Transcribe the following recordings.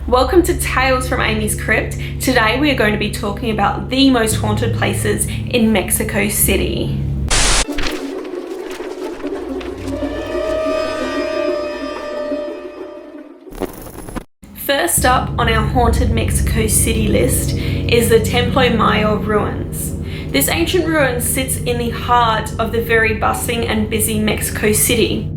Welcome to Tales from AmysCrypt. Today we are going to be talking about the most haunted places in Mexico City. First up on our haunted Mexico City list is the Templo Mayor ruins. This ancient ruin sits in the heart of the very bustling and busy Mexico City.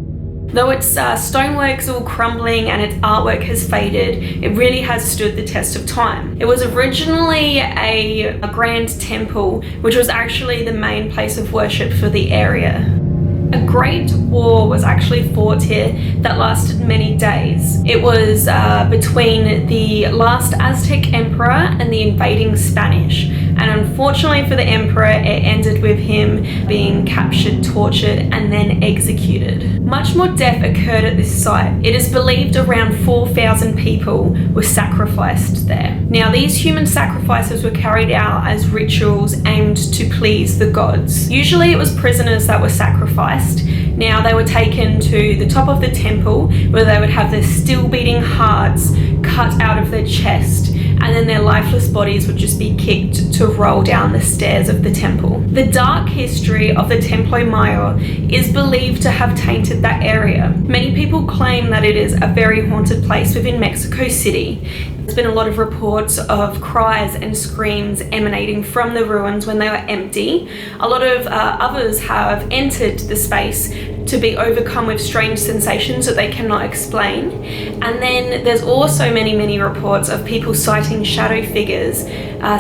Though its stonework's all crumbling and its artwork has faded, it really has stood the test of time. It was originally a grand temple, which was actually the main place of worship for the area. A great war was actually fought here that lasted many days. It was between the last Aztec emperor and the invading Spanish. And unfortunately for the emperor, it ended with him being captured, tortured, and then executed. Much more death occurred at this site. It is believed around 4,000 people were sacrificed there. Now, these human sacrifices were carried out as rituals aimed to please the gods. Usually it was prisoners that were sacrificed. Now they were taken to the top of the temple where they would have their still beating hearts cut out of their chest, and then their lifeless bodies would just be kicked to roll down the stairs of the temple. The dark history of the Templo Mayor is believed to have tainted that area. Many people claim that it is a very haunted place within Mexico City. There's been a lot of reports of cries and screams emanating from the ruins when they were empty. A lot of others have entered the space to be overcome with strange sensations that they cannot explain. And then there's also many reports of people sighting shadow figures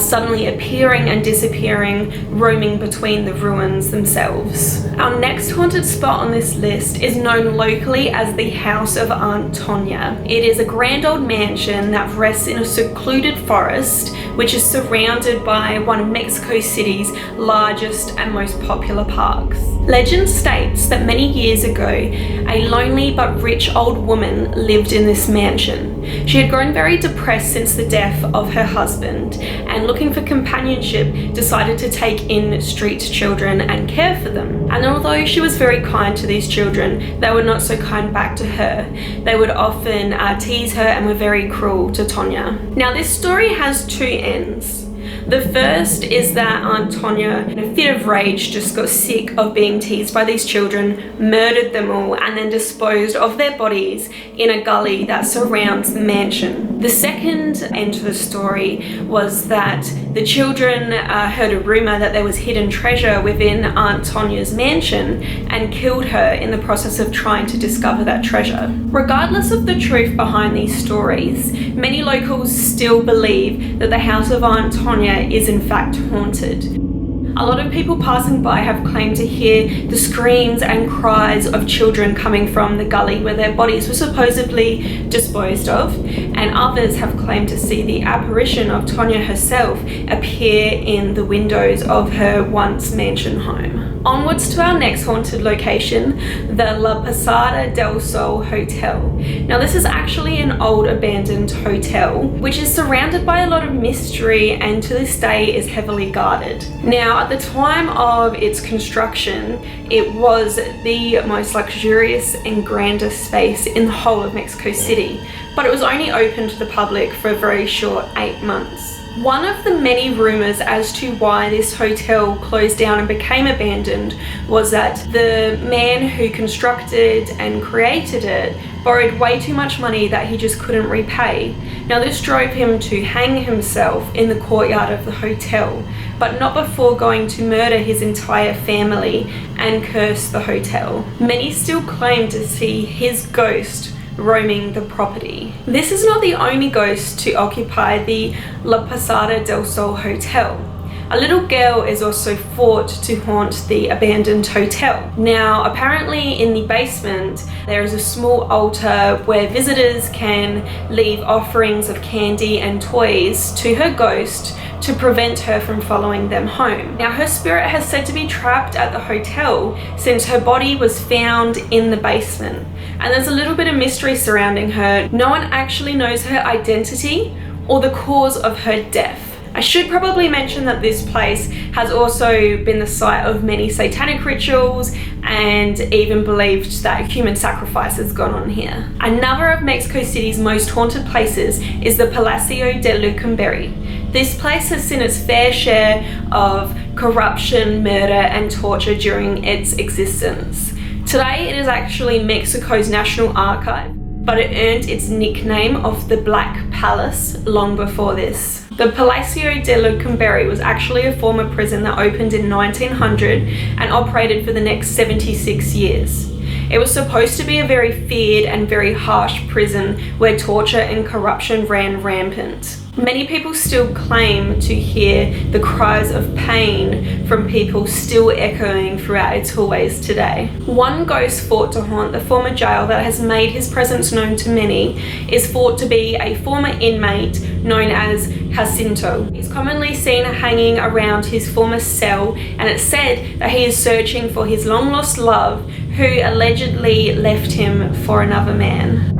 suddenly appearing and disappearing, roaming between the ruins themselves. Our next haunted spot on this list is known locally as the House of Aunt Tanya. It is a grand old mansion that rests in a secluded forest, which is surrounded by one of Mexico City's largest and most popular parks. Legend states that many years ago, a lonely but rich old woman lived in this mansion. She had grown very depressed since the death of her husband, and looking for companionship, decided to take in street children and care for them. And although she was very kind to these children, they were not so kind back to her. They would often tease her and were very cruel to Tanya. Now, this story has two ends. The first is that Aunt Tanya, in a fit of rage, just got sick of being teased by these children, murdered them all, and then disposed of their bodies in a gully that surrounds the mansion. The second end to the story was that the children heard a rumor that there was hidden treasure within Aunt Tanya's mansion and killed her in the process of trying to discover that treasure. Regardless of the truth behind these stories, many locals still believe that the House of Aunt Tanya is in fact haunted. A lot of people passing by have claimed to hear the screams and cries of children coming from the gully where their bodies were supposedly disposed of, and others have claimed to see the apparition of Tanya herself appear in the windows of her once mansion home. Onwards to our next haunted location, the La Posada del Sol Hotel. Now, this is actually an old abandoned hotel which is surrounded by a lot of mystery and to this day is heavily guarded. Now, at the time of its construction, it was the most luxurious and grandest space in the whole of Mexico City, but it was only open to the public for a very short 8 months. One of the many rumors as to why this hotel closed down and became abandoned was that the man who constructed and created it borrowed way too much money that he just couldn't repay. Now, this drove him to hang himself in the courtyard of the hotel, but not before going to murder his entire family and curse the hotel. Many still claim to see his ghost roaming the property. This is not the only ghost to occupy the La Posada del Sol Hotel. A little girl is also thought to haunt the abandoned hotel. Now, apparently in the basement, there is a small altar where visitors can leave offerings of candy and toys to her ghost to prevent her from following them home. Now, her spirit has said to be trapped at the hotel since her body was found in the basement. And there's a little bit of mystery surrounding her. No one actually knows her identity or the cause of her death. I should probably mention that this place has also been the site of many satanic rituals and even believed that human sacrifice has gone on here. Another of Mexico City's most haunted places is the Palacio de Lucumberri. This place has seen its fair share of corruption, murder and torture during its existence. Today it is actually Mexico's National Archive, but it earned its nickname of the Black Palace long before this. The Palacio de Lucumberri was actually a former prison that opened in 1900 and operated for the next 76 years. It was supposed to be a very feared and very harsh prison where torture and corruption ran rampant. Many people still claim to hear the cries of pain from people still echoing throughout its hallways today. One ghost thought to haunt the former jail that has made his presence known to many is thought to be a former inmate known as Jacinto. He's commonly seen hanging around his former cell, and it's said that he is searching for his long-lost love who allegedly left him for another man.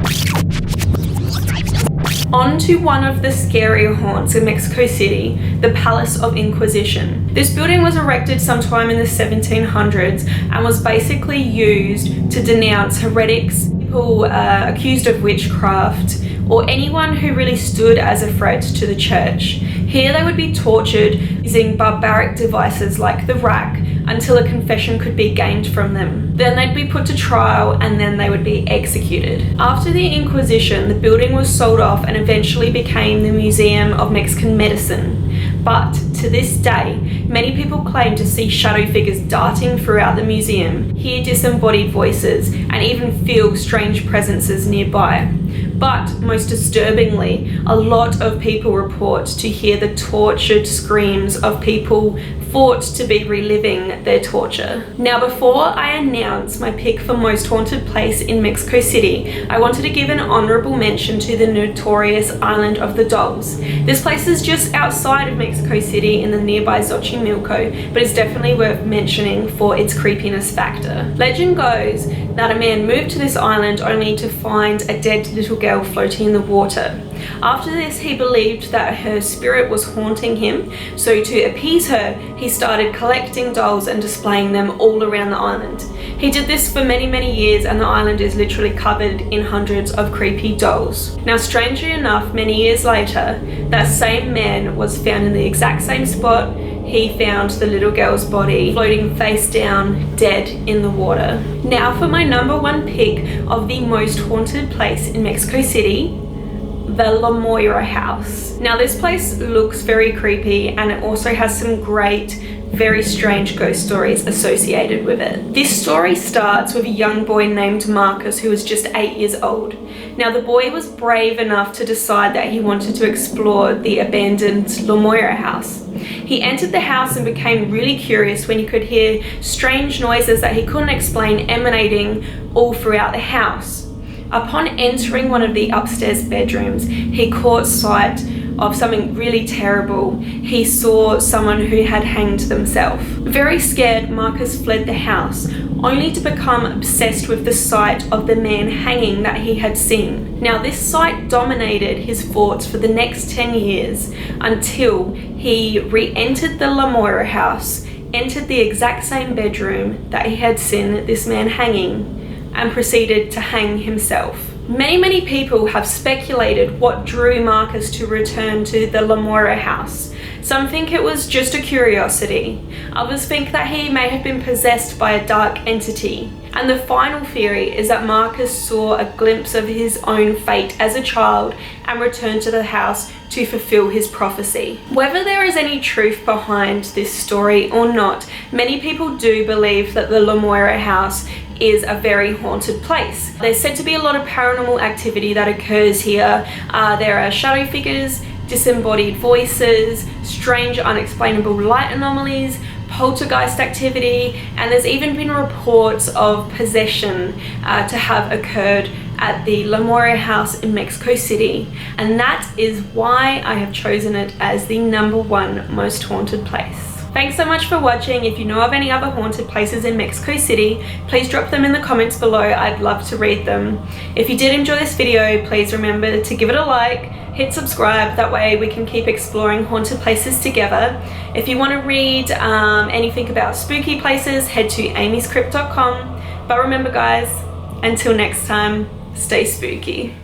On to one of the scarier haunts in Mexico City, the Palace of Inquisition. This building was erected sometime in the 1700s and was basically used to denounce heretics, people accused of witchcraft, or anyone who really stood as a threat to the church. Here they would be tortured using barbaric devices like the rack until a confession could be gained from them. Then they'd be put to trial and then they would be executed. After the Inquisition, the building was sold off and eventually became the Museum of Mexican Medicine. But to this day, many people claim to see shadow figures darting throughout the museum, hear disembodied voices, and even feel strange presences nearby. But most disturbingly, a lot of people report to hear the tortured screams of people thought to be reliving their torture. Now, before I announce my pick for most haunted place in Mexico City, I wanted to give an honorable mention to the notorious Island of the Dolls. This place is just outside of Mexico City in the nearby Xochimilco, but it's definitely worth mentioning for its creepiness factor. Legend goes that a man moved to this island only to find a dead little girl floating in the water. After this, he believed that her spirit was haunting him, so to appease her, he started collecting dolls and displaying them all around the island. He did this for many years, and the island is literally covered in hundreds of creepy dolls. Now, strangely enough, many years later, that same man was found in the exact same spot. He found the little girl's body floating face down, dead in the water. Now for my number one pick of the most haunted place in Mexico City, the Mora House. Now this place looks very creepy, and it also has some great, very strange ghost stories associated with it. This story starts with a young boy named Marcus who was just 8 years old. Now the boy was brave enough to decide that he wanted to explore the abandoned Mora House. He entered the house and became really curious when he could hear strange noises that he couldn't explain emanating all throughout the house. Upon entering one of the upstairs bedrooms, he caught sight of something really terrible. He saw someone who had hanged themselves. Very scared, Marcus fled the house, only to become obsessed with the sight of the man hanging that he had seen. Now this sight dominated his thoughts for the next 10 years until he re-entered the Mora House, entered the exact same bedroom that he had seen this man hanging, and proceeded to hang himself. Many people have speculated what drew Marcus to return to the Mora House. Some think it was just a curiosity. Others think that he may have been possessed by a dark entity. And the final theory is that Marcus saw a glimpse of his own fate as a child and returned to the house to fulfill his prophecy. Whether there is any truth behind this story or not, many people do believe that the Mora House is a very haunted place. There's said to be a lot of paranormal activity that occurs here. There are shadow figures, disembodied voices, strange unexplainable light anomalies, poltergeist activity, and there's even been reports of possession to have occurred at the Mora House in Mexico City, and that is why I have chosen it as the number one most haunted place. Thanks so much for watching. If you know of any other haunted places in Mexico City, please drop them in the comments below. I'd love to read them. If you did enjoy this video, please remember to give it a like, hit subscribe, that way we can keep exploring haunted places together. If you want to read anything about spooky places, head to AmysCrypt.com. But remember guys, until next time, stay spooky.